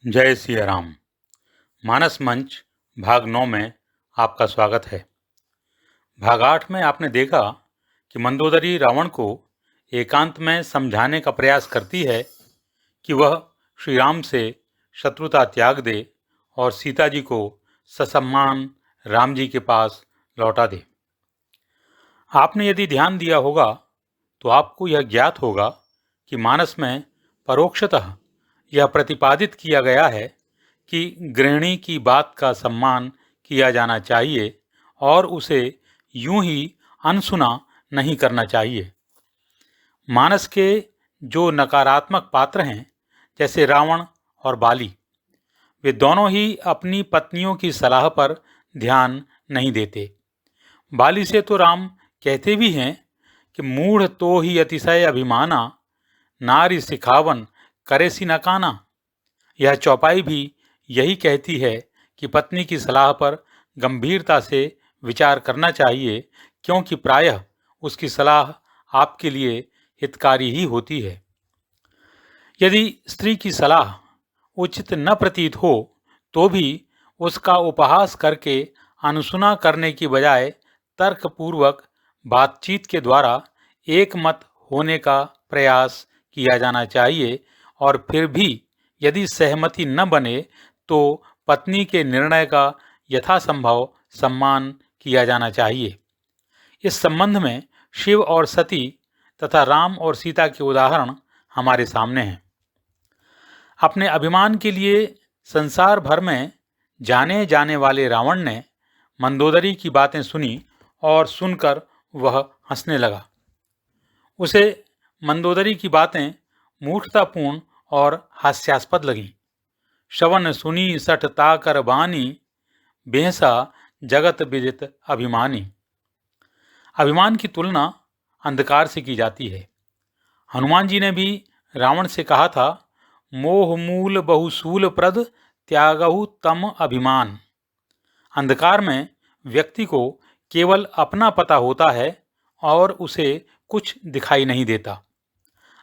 जय सिया राम। मानस मंच भाग 9 में आपका स्वागत है। भाग 8 में आपने देखा कि मंदोदरी रावण को एकांत में समझाने का प्रयास करती है कि वह श्री राम से शत्रुता त्याग दे और सीता जी को ससम्मान राम जी के पास लौटा दे। आपने यदि ध्यान दिया होगा तो आपको यह ज्ञात होगा कि मानस में परोक्षतः यह प्रतिपादित किया गया है कि गृहिणी की बात का सम्मान किया जाना चाहिए और उसे यूं ही अनसुना नहीं करना चाहिए। मानस के जो नकारात्मक पात्र हैं, जैसे रावण और बाली, वे दोनों ही अपनी पत्नियों की सलाह पर ध्यान नहीं देते। बाली से तो राम कहते भी हैं कि मूढ़ तो ही अतिशय अभिमाना, नारी सिखावन करेसी न काना। यह चौपाई भी यही कहती है कि पत्नी की सलाह पर गंभीरता से विचार करना चाहिए, क्योंकि प्रायः उसकी सलाह आपके लिए हितकारी ही होती है। यदि स्त्री की सलाह उचित न प्रतीत हो तो भी उसका उपहास करके अनसुना करने की बजाय तर्कपूर्वक बातचीत के द्वारा एकमत होने का प्रयास किया जाना चाहिए, और फिर भी यदि सहमति न बने तो पत्नी के निर्णय का यथासंभव सम्मान किया जाना चाहिए। इस संबंध में शिव और सती तथा राम और सीता के उदाहरण हमारे सामने हैं। अपने अभिमान के लिए संसार भर में जाने जाने वाले रावण ने मंदोदरी की बातें सुनी और सुनकर वह हंसने लगा। उसे मंदोदरी की बातें मूर्खतापूर्ण और हास्यास्पद लगीं। श्रवण सुनी सठ ताकर बानी, बेहसा जगत विदित अभिमानी। अभिमान की तुलना अंधकार से की जाती है। हनुमान जी ने भी रावण से कहा था, मोह मूल बहुसूल प्रद त्यागहु तम अभिमान। अंधकार में व्यक्ति को केवल अपना पता होता है और उसे कुछ दिखाई नहीं देता।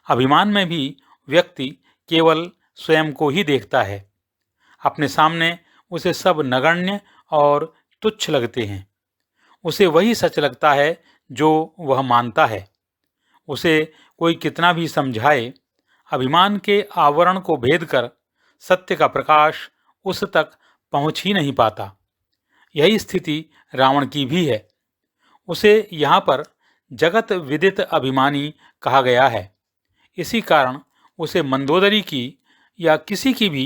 अभिमान में भी व्यक्ति केवल स्वयं को ही देखता है। अपने सामने उसे सब नगण्य और तुच्छ लगते हैं। उसे वही सच लगता है जो वह मानता है। उसे कोई कितना भी समझाए, अभिमान के आवरण को भेद कर सत्य का प्रकाश उस तक पहुंच ही नहीं पाता। यही स्थिति रावण की भी है। उसे यहाँ पर जगत विदित अभिमानी कहा गया है। इसी कारण उसे मंदोदरी की या किसी की भी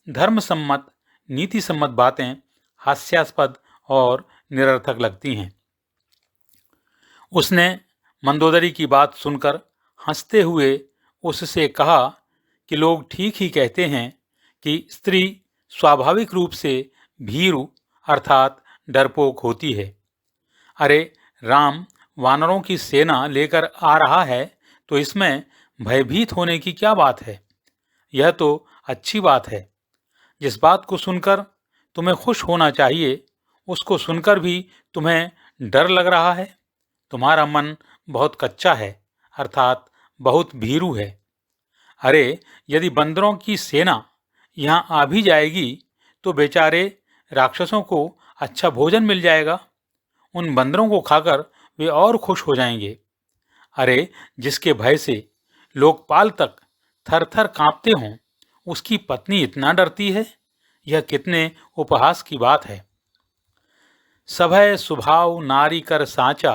धर्म सम्मत नीति सम्मत बातें हास्यास्पद और निरर्थक लगती हैं। उसने मंदोदरी की बात सुनकर हंसते हुए उससे कहा कि लोग ठीक ही कहते हैं कि स्त्री स्वाभाविक रूप से भीरु अर्थात डरपोक होती है। अरे, राम वानरों की सेना लेकर आ रहा है तो इसमें भयभीत होने की क्या बात है? यह तो अच्छी बात है। जिस बात को सुनकर तुम्हें खुश होना चाहिए, उसको सुनकर भी तुम्हें डर लग रहा है। तुम्हारा मन बहुत कच्चा है, अर्थात बहुत भीरू है। अरे, यदि बंदरों की सेना यहाँ आ भी जाएगी तो बेचारे राक्षसों को अच्छा भोजन मिल जाएगा। उन बंदरों को खाकर वे और खुश हो जाएंगे। अरे, जिसके भय से लोकपाल तक थर थर कांपते हों, उसकी पत्नी इतना डरती है। यह कितने उपहास की बात है। सभय सुभाव नारी कर साचा,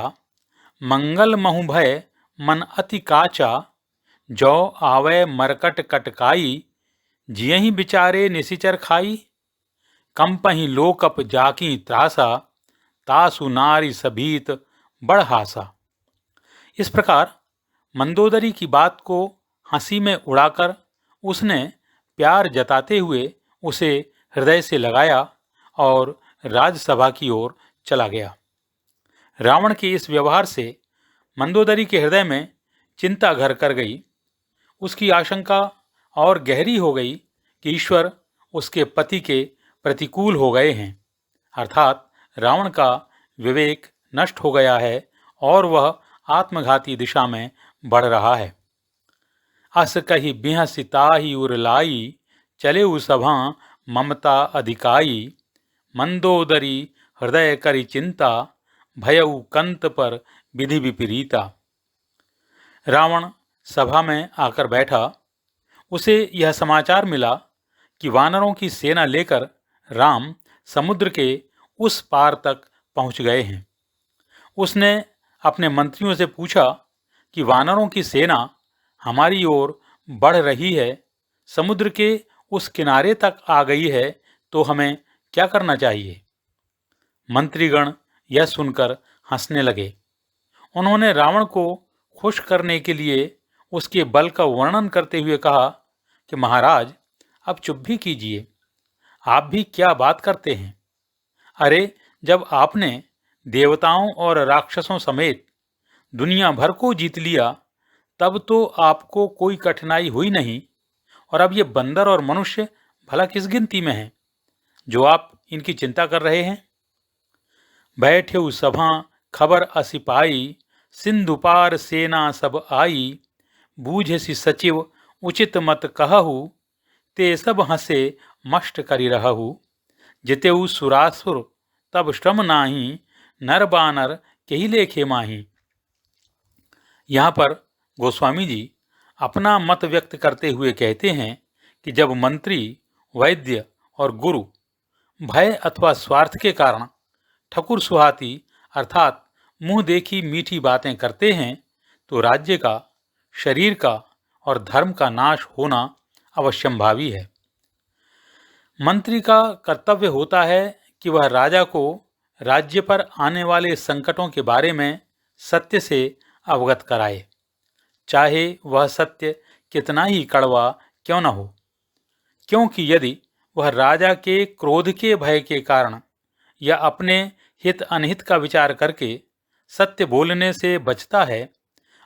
मंगल महु भय मन अति काचा। जौ आवे मरकट कटकाई, जियहि बिचारे निशिचर खाई। कंपहि लोकप जाकी त्रासा, तासु नारी सभीत बड़ हासा। इस प्रकार मंदोदरी की बात को हंसी में उड़ाकर उसने प्यार जताते हुए उसे हृदय से लगाया और राजसभा की ओर चला गया। रावण के इस व्यवहार से मंदोदरी के हृदय में चिंता घर कर गई। उसकी आशंका और गहरी हो गई कि ईश्वर उसके पति के प्रतिकूल हो गए हैं, अर्थात रावण का विवेक नष्ट हो गया है और वह आत्मघाती दिशा में बढ़ रहा है। अस कही बिहसि ताहि उर लाई, चलेउ सभा ममता अधिकाई, मंदोदरी हृदय करी चिंता, भयउ कंत पर विधि विपरीता। रावण सभा में आकर बैठा। उसे यह समाचार मिला कि वानरों की सेना लेकर राम समुद्र के उस पार तक पहुंच गए हैं। उसने अपने मंत्रियों से पूछा कि वानरों की सेना हमारी ओर बढ़ रही है, समुद्र के उस किनारे तक आ गई है, तो हमें क्या करना चाहिए? मंत्रीगण यह सुनकर हंसने लगे। उन्होंने रावण को खुश करने के लिए उसके बल का वर्णन करते हुए कहा कि महाराज, अब चुप भी कीजिए, आप भी क्या बात करते हैं? अरे, जब आपने देवताओं और राक्षसों समेत दुनिया भर को जीत लिया, तब तो आपको कोई कठिनाई हुई नहीं, और अब ये बंदर और मनुष्य भला किस गिनती में हैं जो आप इनकी चिंता कर रहे हैं? बैठे सभा खबर असिपाई, सिंधु पार सेना सब आई, बूझसी सचिव उचित मत कहहु, ते सब हंसे मष्ट करि रहहु, जितेउ सुरासुर तब श्रम नाही, नर बानर केहि लेखे माही। यहाँ पर गोस्वामी जी अपना मत व्यक्त करते हुए कहते हैं कि जब मंत्री, वैद्य और गुरु भय अथवा स्वार्थ के कारण ठकुर सुहाती अर्थात मुंह देखी मीठी बातें करते हैं, तो राज्य का, शरीर का और धर्म का नाश होना अवश्यंभावी है। मंत्री का कर्तव्य होता है कि वह राजा को राज्य पर आने वाले संकटों के बारे में सत्य से अवगत कराए, चाहे वह सत्य कितना ही कड़वा क्यों न हो। क्योंकि यदि वह राजा के क्रोध के भय के कारण या अपने हित अनहित का विचार करके सत्य बोलने से बचता है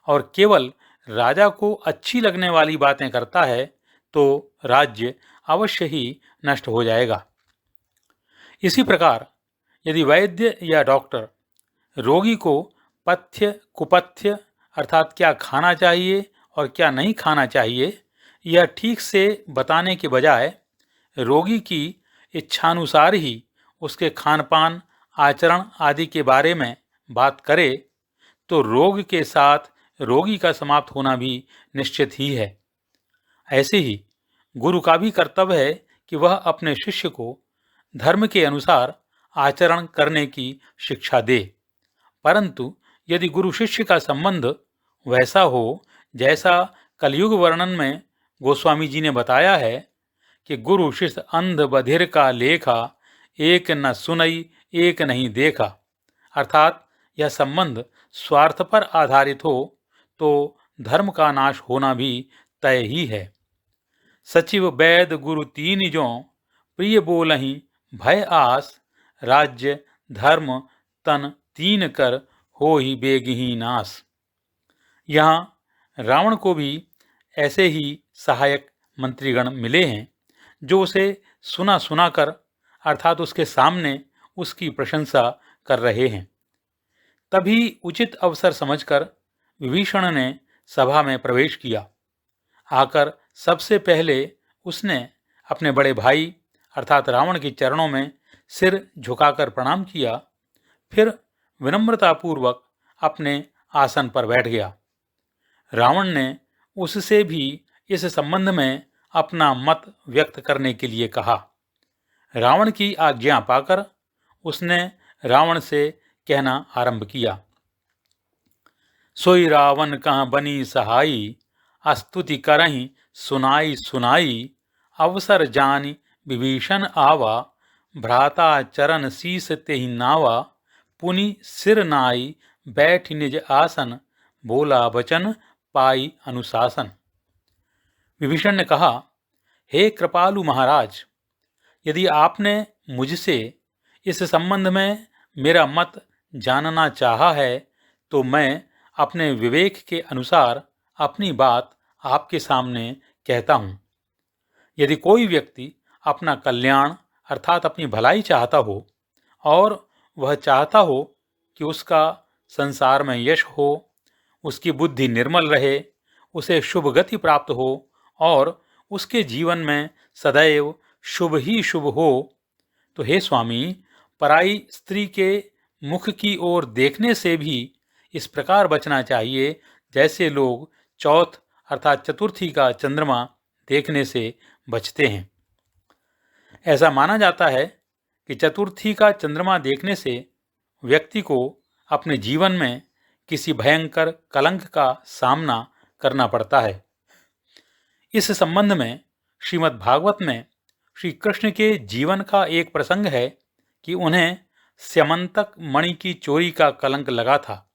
और केवल राजा को अच्छी लगने वाली बातें करता है, तो राज्य अवश्य ही नष्ट हो जाएगा। इसी प्रकार यदि वैद्य या डॉक्टर रोगी को पथ्य कुपथ्य अर्थात क्या खाना चाहिए और क्या नहीं खाना चाहिए यह ठीक से बताने के बजाय रोगी की इच्छानुसार ही उसके खान पान, आचरण आदि के बारे में बात करे, तो रोग के साथ रोगी का समाप्त होना भी निश्चित ही है। ऐसे ही गुरु का भी कर्तव्य है कि वह अपने शिष्य को धर्म के अनुसार आचरण करने की शिक्षा दे। परंतु यदि गुरु शिष्य का संबंध वैसा हो जैसा कलयुग वर्णन में गोस्वामी जी ने बताया है कि गुरु शिष्य अंध बधिर का लेखा, एक न सुनई एक नहीं देखा, अर्थात यह संबंध स्वार्थ पर आधारित हो तो धर्म का नाश होना भी तय ही है। सचिव वैद गुरु तीन जो, प्रिय बोलहि भय आस, राज्य धर्म तन तीन कर हो ही बेगही नाश। यहाँ रावण को भी ऐसे ही सहायक मंत्रीगण मिले हैं जो उसे सुना सुना कर अर्थात उसके सामने उसकी प्रशंसा कर रहे हैं। तभी उचित अवसर समझकर विभीषण ने सभा में प्रवेश किया। आकर सबसे पहले उसने अपने बड़े भाई अर्थात रावण के चरणों में सिर झुकाकर प्रणाम किया, फिर विनम्रतापूर्वक अपने आसन पर बैठ गया। रावण ने उससे भी इस संबंध में अपना मत व्यक्त करने के लिए कहा। रावण की आज्ञा पाकर उसने रावण से कहना आरंभ किया। सोई रावण कहाँ बनी सहाई, स्तुति करहि सुनाई सुनाई, अवसर जानि विभीषण आवा, भ्राता चरण शीस तेहि नावा, पुनि सिर नाई बैठ निज आसन, बोला वचन पाई अनुशासन। विभीषण ने कहा, हे कृपालु महाराज, यदि आपने मुझसे इस संबंध में मेरा मत जानना चाहा है तो मैं अपने विवेक के अनुसार अपनी बात आपके सामने कहता हूँ। यदि कोई व्यक्ति अपना कल्याण अर्थात अपनी भलाई चाहता हो और वह चाहता हो कि उसका संसार में यश हो, उसकी बुद्धि निर्मल रहे, उसे शुभ गति प्राप्त हो और उसके जीवन में सदैव शुभ ही शुभ हो। तो हे स्वामी, पराई स्त्री के मुख की ओर देखने से भी इस प्रकार बचना चाहिए जैसे लोग चौथ अर्थात चतुर्थी का चंद्रमा देखने से बचते हैं। ऐसा माना जाता है कि चतुर्थी का चंद्रमा देखने से व्यक्ति को अपने जीवन में किसी भयंकर कलंक का सामना करना पड़ता है। इस संबंध में श्रीमद् भागवत में श्री कृष्ण के जीवन का एक प्रसंग है कि उन्हें स्यमंतक मणि की चोरी का कलंक लगा था।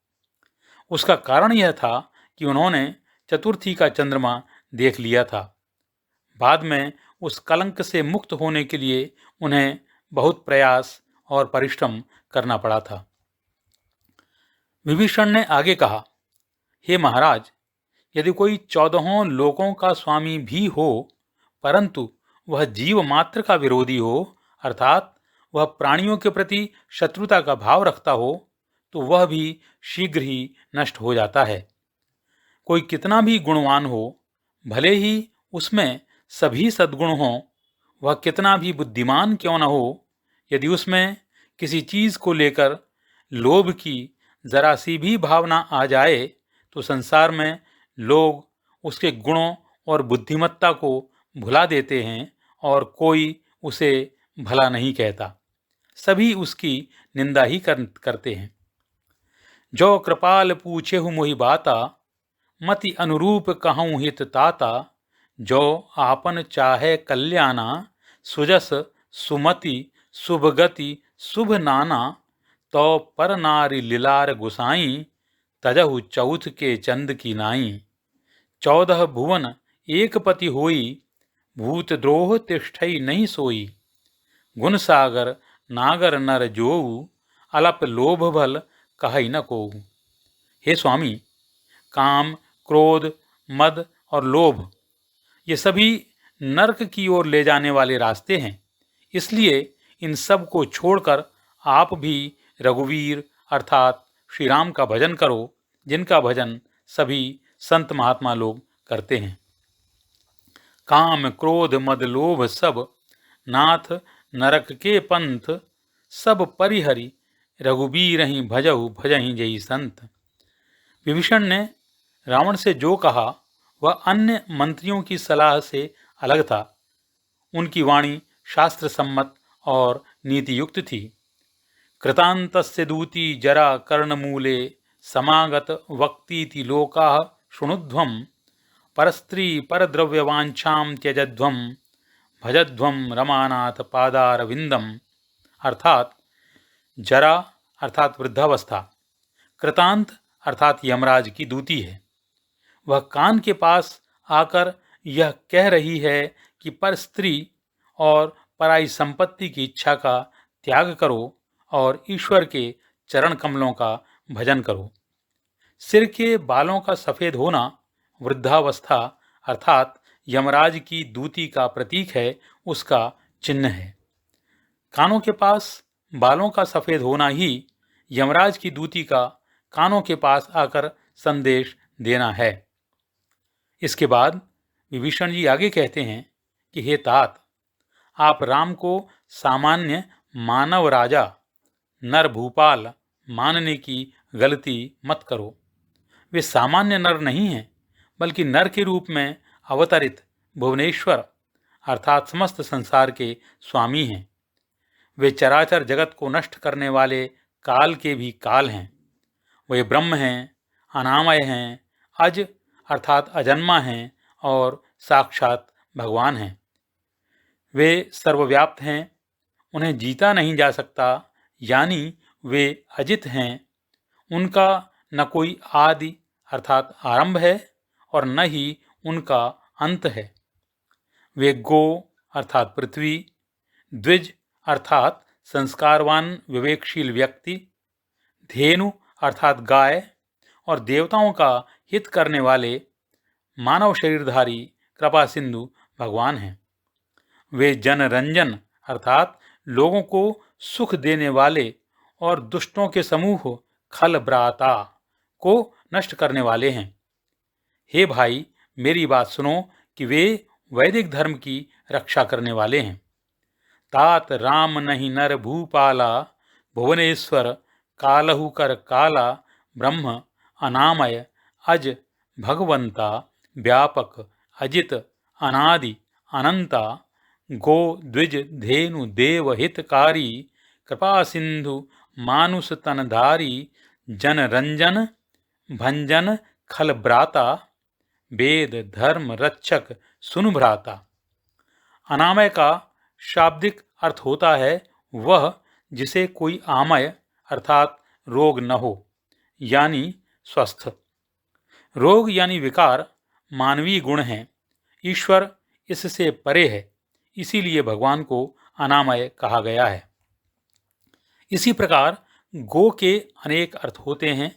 उसका कारण यह था कि उन्होंने चतुर्थी का चंद्रमा देख लिया था। बाद में उस कलंक से मुक्त होने के लिए उन्हें बहुत प्रयास और परिश्रम करना पड़ा था। विभीषण ने आगे कहा, हे महाराज, यदि कोई 14 लोकों का स्वामी भी हो परंतु वह जीव मात्र का विरोधी हो, अर्थात वह प्राणियों के प्रति शत्रुता का भाव रखता हो, तो वह भी शीघ्र ही नष्ट हो जाता है। कोई कितना भी गुणवान हो, भले ही उसमें सभी सद्गुण हों, वह कितना भी बुद्धिमान क्यों न हो, यदि उसमें किसी चीज को लेकर लोभ की जरा सी भी भावना आ जाए तो संसार में लोग उसके गुणों और बुद्धिमत्ता को भुला देते हैं और कोई उसे भला नहीं कहता। सभी उसकी निंदा ही करते हैं। जो कृपाल पूछेहु मोहि बाता, मति अनुरूप कहूँ हित ताता। जो आपन चाहे कल्याणा, सुजस सुमति शुभगति शुभ नाना। तो पर नारी लीलार गुसाई, तजहु चौथ के चंद की नाई। 14 भुवन एक पति होई, भूत द्रोह तिष्ठई नहीं सोई। गुण सागर नागर नर जोऊ, अलप लोभ भल कहई न कोऊ। हे स्वामी, काम, क्रोध, मद और लोभ ये सभी नरक की ओर ले जाने वाले रास्ते हैं। इसलिए इन सब को छोड़कर आप भी रघुवीर अर्थात श्री राम का भजन करो, जिनका भजन सभी संत महात्मा लोग करते हैं। काम क्रोध मद लोभ सब, नाथ नरक के पंथ। सब परिहरि रघुबीर ही भजहु भजहि जई संत। विभीषण ने रावण से जो कहा वह अन्य मंत्रियों की सलाह से अलग था। उनकी वाणी शास्त्र सम्मत और नीति युक्त थी। कृतांतस्य दूती जरा कर्णमूले, समागत वक्तीति लोकाः शृणुध्वम्। परस्त्री परद्रव्यवांछां त्यजध्वम्, भजध्वम् रमानाथ पादारविंदम। अर्थात जरा अर्थात वृद्धावस्था, कृतांत अर्थात यमराज की दूती है। वह कान के पास आकर यह कह रही है कि पर स्त्री और पराई संपत्ति की इच्छा का त्याग करो और ईश्वर के चरण कमलों का भजन करो। सिर के बालों का सफेद होना वृद्धावस्था अर्थात यमराज की दूती का प्रतीक है, उसका चिन्ह है। कानों के पास बालों का सफेद होना ही यमराज की दूती का कानों के पास आकर संदेश देना है। इसके बाद विभीषण जी आगे कहते हैं कि हे तात, आप राम को सामान्य मानव राजा नर भूपाल मानने की गलती मत करो। वे सामान्य नर नहीं हैं, बल्कि नर के रूप में अवतरित भुवनेश्वर अर्थात समस्त संसार के स्वामी हैं। वे चराचर जगत को नष्ट करने वाले काल के भी काल हैं। वे ब्रह्म हैं, अनामय हैं, अज अर्थात अजन्मा हैं और साक्षात भगवान हैं। वे सर्वव्याप्त हैं, उन्हें जीता नहीं जा सकता, यानी वे अजित हैं। उनका न कोई आदि अर्थात आरंभ है और न ही उनका अंत है। वे गो अर्थात पृथ्वी, द्विज अर्थात संस्कारवान विवेकशील व्यक्ति, धेनु अर्थात गाय और देवताओं का हित करने वाले मानव शरीरधारी कृपा सिंधु भगवान हैं। वे जनरंजन अर्थात लोगों को सुख देने वाले और दुष्टों के समूह खलब्राता को नष्ट करने वाले हैं। हे भाई, मेरी बात सुनो कि वे वैदिक धर्म की रक्षा करने वाले हैं। तात राम नहीं नर भूपाला, भुवनेश्वर कालहु कर काला, ब्रह्म अनामय अज भगवंता, व्यापक अजित अनादि अनंता, गो द्विज धेनु देव हितकारी, कृपा सिंधु मानुष तनधारी, जन रंजन भंजन खल ब्राता, वेद धर्म रक्षक सुनु भ्राता। अनामय का शाब्दिक अर्थ होता है वह जिसे कोई आमय अर्थात रोग न हो, यानी स्वस्थ। रोग यानी विकार मानवीय गुण हैं, ईश्वर इससे परे है, इसीलिए भगवान को अनामय कहा गया है। इसी प्रकार गो के अनेक अर्थ होते हैं,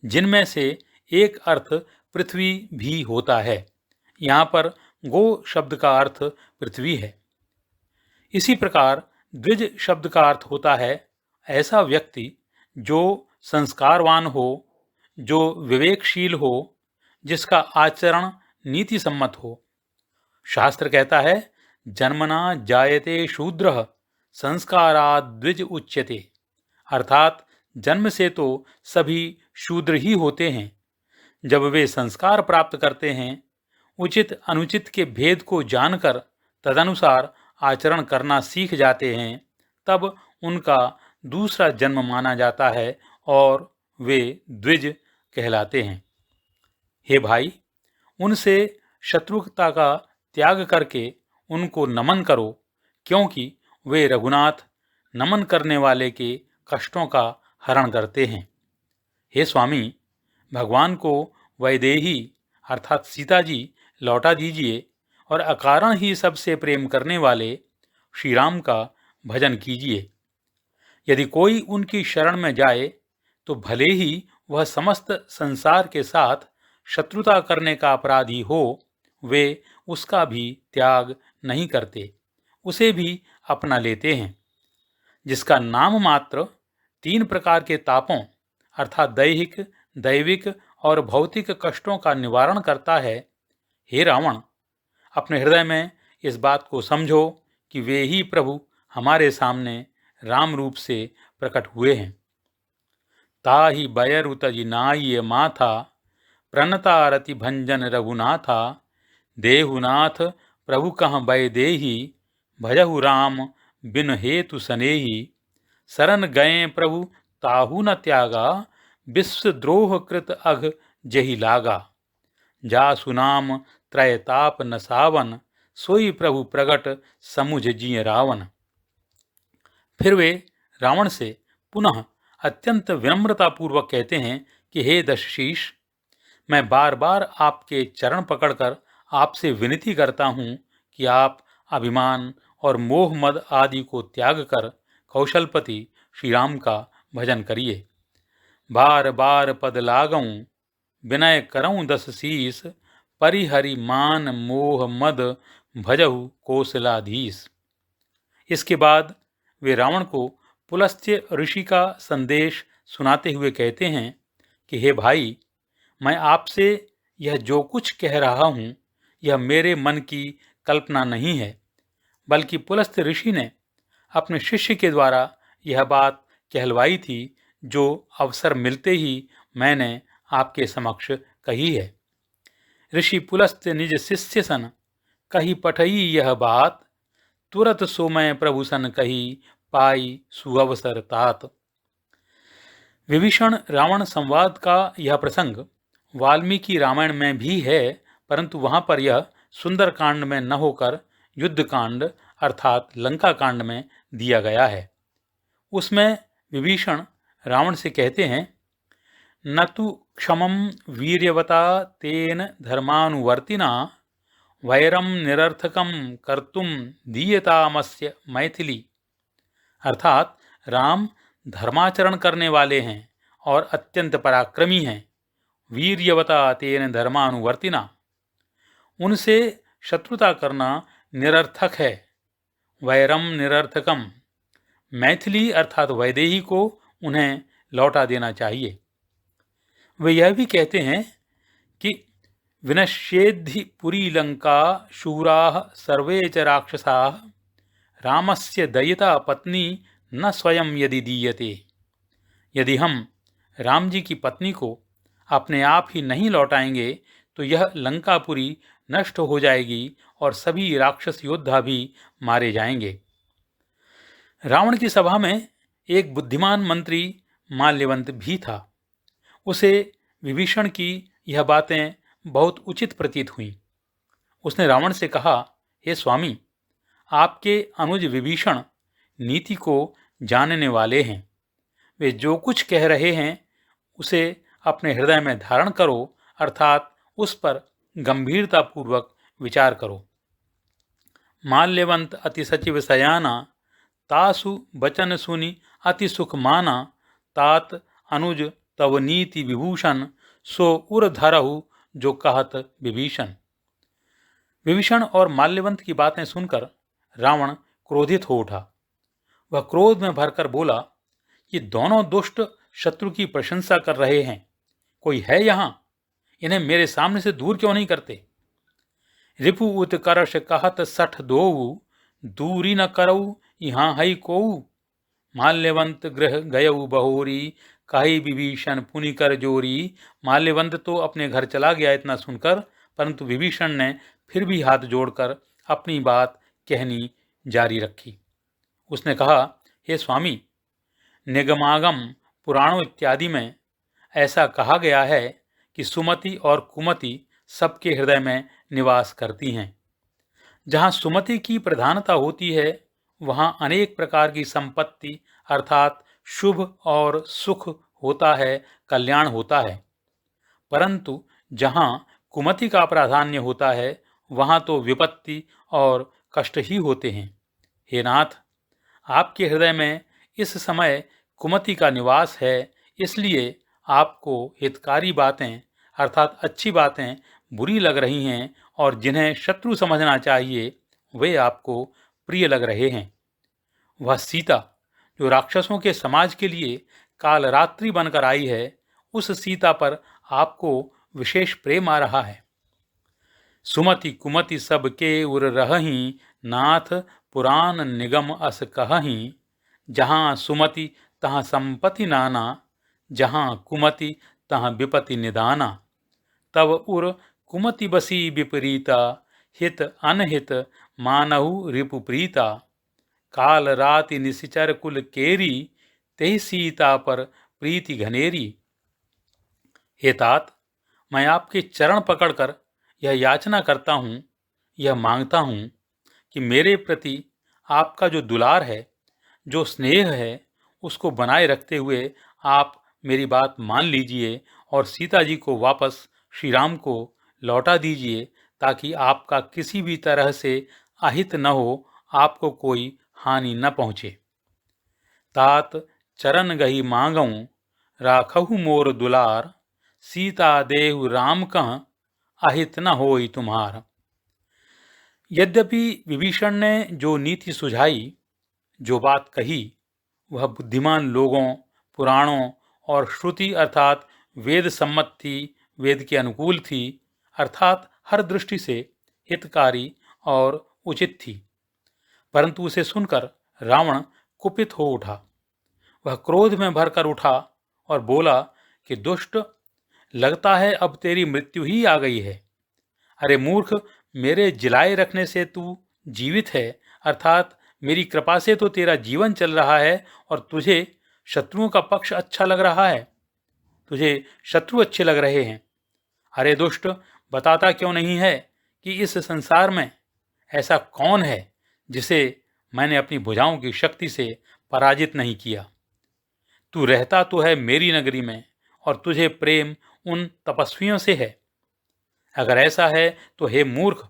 जिनमें से एक अर्थ पृथ्वी भी होता है। यहाँ पर गो शब्द का अर्थ पृथ्वी है। इसी प्रकार द्विज शब्द का अर्थ होता है ऐसा व्यक्ति जो संस्कारवान हो, जो विवेकशील हो, जिसका आचरण नीति सम्मत हो। शास्त्र कहता है जन्मना जायते शूद्रः संस्काराद् द्विज उच्यते, अर्थात जन्म से तो सभी शूद्र ही होते हैं, जब वे संस्कार प्राप्त करते हैं, उचित अनुचित के भेद को जानकर तदनुसार आचरण करना सीख जाते हैं, तब उनका दूसरा जन्म माना जाता है और वे द्विज कहलाते हैं। हे भाई, उनसे शत्रुता का त्याग करके उनको नमन करो, क्योंकि वे रघुनाथ नमन करने वाले के कष्टों का हरण करते हैं। हे स्वामी, भगवान को वैदेही अर्थात सीता जी लौटा दीजिए और अकारण ही सबसे प्रेम करने वाले श्री राम का भजन कीजिए। यदि कोई उनकी शरण में जाए तो भले ही वह समस्त संसार के साथ शत्रुता करने का अपराधी हो, वे उसका भी त्याग नहीं करते, उसे भी अपना लेते हैं। जिसका नाम मात्र 3 प्रकार के तापों अर्थात दैहिक, दैविक और भौतिक कष्टों का निवारण करता है। हे रावण, अपने हृदय में इस बात को समझो कि वे ही प्रभु हमारे सामने राम रूप से प्रकट हुए हैं। ताहि बयरु तजि नाइये माथा, प्रणता रति भंजन रघुनाथा, देहुनाथ प्रभु कहाँ बै देही, भजहु राम बिन हेतु सनेही, शरण गए प्रभु ताहु न त्यागा, विश्वद्रोह कृत अघ जहि लागा, जासु नाम त्रयताप न सावन, सोई प्रभु प्रगट समुझ जिय रावण। फिर वे रावण से पुनः अत्यंत विनम्रतापूर्वक कहते हैं कि हे दशशीष, मैं बार बार आपके चरण पकड़कर आपसे विनती करता हूँ कि आप अभिमान और मोह मद आदि को त्याग कर कौशलपति श्री राम का भजन करिए। बार बार पद लागऊं, विनय करऊं 10 शीस, परिहरि मान मोह मद भजहु कौशलाधीश। इसके बाद वे रावण को पुलस्त्य ऋषि का संदेश सुनाते हुए कहते हैं कि हे भाई, मैं आपसे यह जो कुछ कह रहा हूँ यह मेरे मन की कल्पना नहीं है, बल्कि पुलस्त्य ऋषि ने अपने शिष्य के द्वारा यह बात कहलवाई थी, जो अवसर मिलते ही मैंने आपके समक्ष कही है। ऋषि पुलस्त्य निज शिष्य सन कही पठई यह बात, तुरत सो मैं प्रभु सन कही पाई सुअवसर तात। विभीषण रावण संवाद का यह प्रसंग वाल्मीकि रामायण में भी है, परंतु वहाँ पर यह सुंदर कांड में न होकर युद्ध कांड अर्थात लंका कांड में दिया गया है। उसमें विभीषण रावण से कहते हैं, न तु क्षमं वीर्यवता तेन धर्मानुवर्तिना, वैरम निरर्थकम कर्तुम दीयतामस्य मैथिली। अर्थात राम धर्माचरण करने वाले हैं और अत्यंत पराक्रमी हैं। वीर्यवता तेन धर्मानुवर्तिना, उनसे शत्रुता करना निरर्थक है। वैरम निरर्थकम, मैथिली अर्थात वैदेही को उन्हें लौटा देना चाहिए। वे यह भी कहते हैं कि विनश्येद्धि पुरी लंका शूराः सर्वे च राक्षसाः रामस्य दयिता पत्नी न स्वयं यदि दीयते। यदि हम राम जी की पत्नी को अपने आप ही नहीं लौटाएंगे तो यह लंकापुरी नष्ट हो जाएगी और सभी राक्षस योद्धा भी मारे जाएंगे। रावण की सभा में एक बुद्धिमान मंत्री माल्यवंत भी था। उसे विभीषण की यह बातें बहुत उचित प्रतीत हुईं। उसने रावण से कहा, हे स्वामी, आपके अनुज विभीषण नीति को जानने वाले हैं। वे जो कुछ कह रहे हैं उसे अपने हृदय में धारण करो, अर्थात उस पर गंभीरतापूर्वक विचार करो। माल्यवंत अति सचिव सयाना तासु बचन सुनि अति सुख माना तात अनुज तव नीति विभूषण सो उर धरहु जो कहत विभीषण। विभीषण और माल्यवंत की बातें सुनकर रावण क्रोधित हो उठा। वह क्रोध में भरकर बोला कि दोनों दुष्ट शत्रु की प्रशंसा कर रहे हैं, कोई है यहाँ? इन्हें मेरे सामने से दूर क्यों नहीं करते? रिपु उत्कर्ष कहत सठ दोऊ दूरी न करऊ यहाँ हई कोऊ। माल्यवंत गृह गयऊ बहोरी कही विभीषण पुनि कर जोरी। माल्यवंत तो अपने घर चला गया इतना सुनकर, परंतु विभीषण ने फिर भी हाथ जोड़कर अपनी बात कहनी जारी रखी। उसने कहा, हे स्वामी, निगमागम पुराणों इत्यादि में ऐसा कहा गया है कि सुमति और कुमति सबके हृदय में निवास करती हैं। जहाँ सुमति की प्रधानता होती है वहाँ अनेक प्रकार की संपत्ति अर्थात शुभ और सुख होता है, कल्याण होता है। परंतु जहाँ कुमति का प्राधान्य होता है वहाँ तो विपत्ति और कष्ट ही होते हैं। हे नाथ, आपके हृदय में इस समय कुमति का निवास है, इसलिए आपको हितकारी बातें अर्थात अच्छी बातें बुरी लग रही हैं और जिन्हें शत्रु समझना चाहिए वे आपको प्रिय लग रहे हैं। वह सीता जो राक्षसों के समाज के लिए काल रात्रि बनकर आई है, उस सीता पर आपको विशेष प्रेम आ रहा है। सुमति कुमति सब के उर रहहीं नाथ पुराण निगम अस कहहीं। जहाँ सुमति तहाँ संपत्ति नाना जहाँ कुमति तहाँ विपत्ति निदाना। तब उर कुमति बसी विपरीता हित अनहित मानहु रिपुप्रीता। काल राति निशिचर कुल केरी तेहि सीता पर प्रीति घनेरी। हे तात, मैं आपके चरण पकड़कर यह याचना करता हूँ, यह मांगता हूँ कि मेरे प्रति आपका जो दुलार है, जो स्नेह है, उसको बनाए रखते हुए आप मेरी बात मान लीजिए और सीता जी को वापस श्री राम को लौटा दीजिए, ताकि आपका किसी भी तरह से अहित न हो, आपको कोई हानि न पहुँचे। तात चरण गही मांगऊं राखहु मोर दुलार। सीता देहु राम कह अहित न होई तुम्हार। यद्यपि विभीषण ने जो नीति सुझाई, जो बात कही, वह बुद्धिमान लोगों, पुराणों और श्रुति अर्थात वेद सम्मत थी, वेद के अनुकूल थी, अर्थात हर दृष्टि से हितकारी और उचित थी। परंतु उसे सुनकर रावण कुपित हो उठा। वह क्रोध में भरकर उठा और बोला कि दुष्ट, लगता है अब तेरी मृत्यु ही आ गई है। अरे मूर्ख, मेरे जिलाए रखने से तू जीवित है, अर्थात मेरी कृपा से तो तेरा जीवन चल रहा है और तुझे शत्रुओं का पक्ष अच्छा लग रहा है, तुझे शत्रु अच्छे लग रहे हैं। अरे दुष्ट, बताता क्यों नहीं है कि इस संसार में ऐसा कौन है जिसे मैंने अपनी भुजाओं की शक्ति से पराजित नहीं किया। तू रहता तो है मेरी नगरी में और तुझे प्रेम उन तपस्वियों से है। अगर ऐसा है तो हे मूर्ख,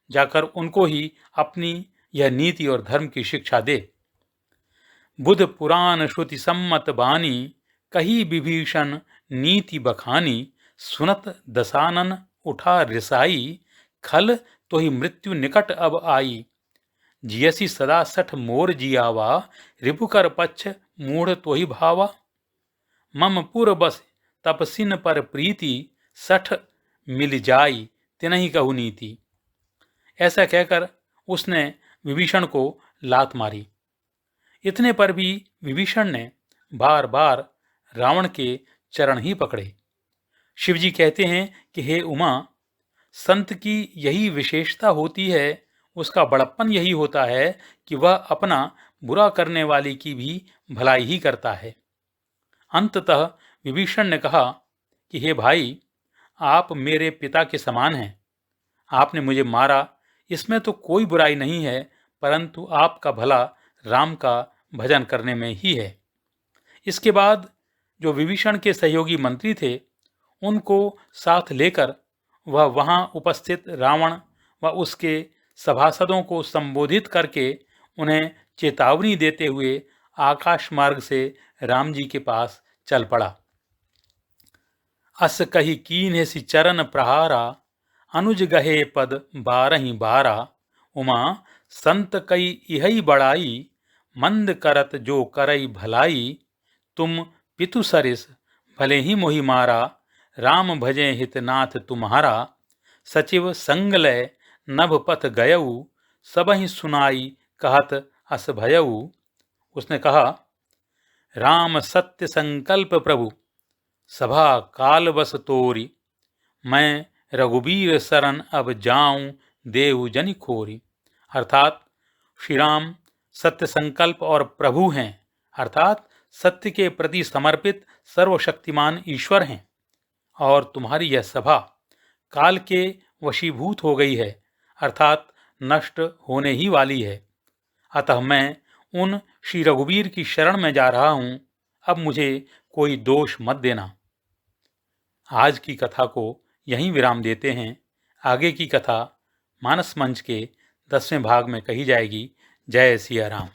जाकर उनको ही अपनी यह नीति और धर्म की शिक्षा दे। बुध पुराण श्रुति सम्मत बानी कही विभीषण नीति बखानी। सुनत दसानन उठा रिसाई खल तो ही मृत्यु निकट अब आई। जियसी सदा सठ मोर जियावा रिपुकर पक्ष मूढ़ तो ही भावा। मम पुर बस तपसिन पर प्रीति सठ मिल जाई तिनहि कहु नीति। ऐसा कहकर उसने विभीषण को लात मारी। इतने पर भी विभीषण ने बार बार रावण के चरण ही पकड़े। शिवजी कहते हैं कि हे उमा, संत की यही विशेषता होती है, उसका बड़प्पन यही होता है कि वह अपना बुरा करने वाले की भी भलाई ही करता है। अंततः विभीषण ने कहा कि हे भाई, आप मेरे पिता के समान हैं। आपने मुझे मारा, इसमें तो कोई बुराई नहीं है, परंतु आपका भला राम का भजन करने में ही है। इसके बाद जो विभीषण के सहयोगी मंत्री थे, उनको साथ लेकर वह वहां उपस्थित रावण व उसके सभासदों को संबोधित करके उन्हें चेतावनी देते हुए आकाश मार्ग से राम जी के पास चल पड़ा। अस कही कीन्हे चरण प्रहारा, अनुज गहे पद बारहि बारा। उमा संत कई इहई बड़ाई, मंद करत जो करई भलाई। तुम पितु सरिस भले ही मोहि मारा, राम भजे हितनाथ तुम्हारा। सचिव संग लय नभ पथ गयऊ, सबहि सुनाई कहत अस भयऊ। उसने कहा, राम सत्य संकल्प प्रभु, सभा काल बस तोरी। मैं रघुबीर शरण अब जाऊं, देहु जनि खोरी। अर्थात श्री राम सत्य संकल्प और प्रभु हैं, अर्थात सत्य के प्रति समर्पित सर्वशक्तिमान ईश्वर हैं। और तुम्हारी यह सभा काल के वशीभूत हो गई है, अर्थात नष्ट होने ही वाली है। अतः मैं उन श्री रघुबीर की शरण में जा रहा हूं, अब मुझे कोई दोष मत देना। आज की कथा को यहीं विराम देते हैं। आगे की कथा मानस मंच के 10वें भाग में कही जाएगी। जय सिया राम।